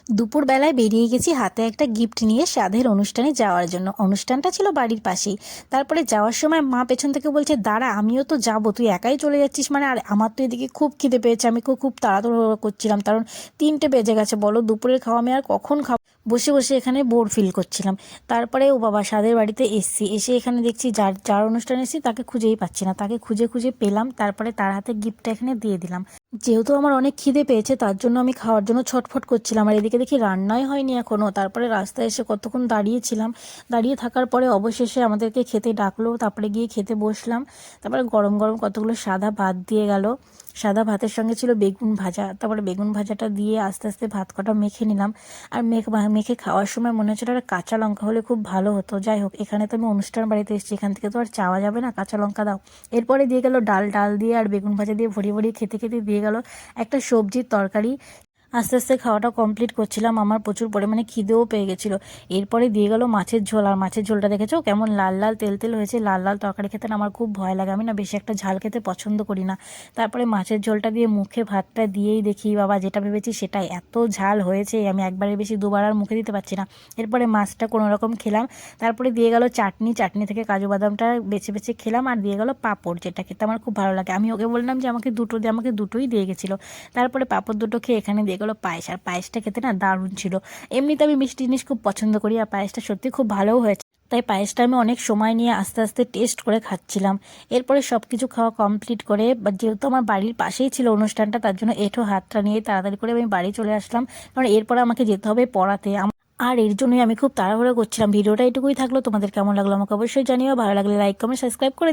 দুপুরবেলায় বেরিয়ে গেছি হাতে একটা গিফট নিয়ে সাধের অনুষ্ঠানে যাওয়ার জন্য। অনুষ্ঠানটা ছিল বাড়ির পাশেই। তারপরে যাওয়ার সময় মা পেছন থেকে বলছে, দাঁড়া আমিও তো যাব, তুই একাই চলে যাচ্ছিস মানে? আর আমার তো এদিকে খুব খিদে পেয়েছে, আমি খুব খুব তাড়াতাড়ি করছিলাম, কারণ 3টে বেজে গেছে। বলো দুপুরের খাওয়া আমি আর কখন খাবো? বসে বসে এখানে বোর ফিল করছিলাম। তারপরে ও বাবা সাধের বাড়িতে এসছি, এসে এখানে দেখছি যার যার অনুষ্ঠানে এসেছি তাকে খুঁজেই পাচ্ছি না, তাকে খুঁজে খুঁজে পেলাম। তারপরে তার হাতে গিফটটা এখানে দিয়ে দিলাম। যেহেতু আমার অনেক খিদে পেয়েছে তার জন্য আমি খাওয়ার জন্য ছটফট করছিলাম, আর এদিকে দেখি রান্নাই হয়নি এখনও। তারপরে রাস্তায় এসে কতক্ষণ দাঁড়িয়েছিলাম, দাঁড়িয়ে থাকার পরে অবশেষে আমাদেরকে খেতে ডাকলো, তারপরে গিয়ে খেতে বসলাম। তারপরে গরম গরম কতগুলো সাদা ভাত দিয়ে গেল। সাদা ভাতের সঙ্গে ছিল বেগুন ভাজা, তারপরে বেগুন ভাজাটা দিয়ে আস্তে আস্তে ভাত কটা মেখে নিলাম। আর মেখে খাওয়ার সময় মনে হচ্ছিল একটা কাঁচা লঙ্কা হলে খুব ভালো হতো। যাই হোক, এখানে তো আমি অনুষ্ঠান বাড়িতে এসেছি, এখান থেকে তো আর চাওয়া যাবে না কাঁচা লঙ্কা দাও। এরপরে দিয়ে গেল ডাল, ডাল দিয়ে আর বেগুন ভাজা দিয়ে ভরিয়ে ভরিয়ে খেতে খেতে দিয়ে গেল একটা সবজির তরকারি। আস্তে আস্তে খাওয়াটা কমপ্লিট করছিলাম, আমার প্রচুর পরিমাণে খিদেও পেয়ে গেছিলো। এরপরে দিয়ে গেল মাছের ঝোল, আর মাছের ঝোলটা দেখেছো কেমন লাল লাল তেল তেল হয়েছে। লাল লাল তরকারি খেতে না আমার খুব ভয় লাগে, আমি না বেশি একটা ঝাল খেতে পছন্দ করি না। তারপরে মাছের ঝোলটা দিয়ে মুখে ভাতটা দিয়েই দেখি বাবা যেটা ভেবেছি সেটাই, এত ঝাল হয়েছে আমি একবারের বেশি দুবার আর মুখে দিতে পারছি না। এরপরে মাছটা কোনো রকম খেলাম। তারপরে দিয়ে গেল চাটনি, চাটনি থেকে কাজু বাদামটা বেছে বেছে খেলাম। আর দিয়ে গেল পাঁপড়, যেটা খেতে আমার খুব ভালো লাগে। আমি ওকে বললাম যে আমাকে দুটো দিয়ে, আমাকে দুটোই দিয়ে গেছিলো। তারপরে পাঁপড় দুটো খেয়ে এখানে দিয়ে গেলো পায়েস, আর পায়েসটা খেতে না দারুণ ছিল। এমনিতে আমি মিষ্টি জিনিস খুব পছন্দ করি, আর পায়েসটা সত্যি খুব ভালোও হয়েছে। তাই পায়েসটা আমি অনেক সময় নিয়ে আস্তে আস্তে টেস্ট করে খাচ্ছিলাম। এরপরে সব কিছু খাওয়া কমপ্লিট করে, যেহেতু আমার বাড়ির পাশেই ছিল অনুষ্ঠানটা, তার জন্য এঁঠো হাতটা নিয়ে তাড়াতাড়ি করে আমি বাড়ি চলে আসলাম, কারণ এরপরে আমাকে যেতে হবে পড়াতে। আর এর জন্যই আমি খুব তাড়াহুড়ো করছিলাম। ভিডিওটা এটুকুই থাকলো, তোমাদের কেমন লাগলো আমাকে অবশ্যই জানিও। ভালো লাগলে লাইক কমেন্ট সাবস্ক্রাইব করে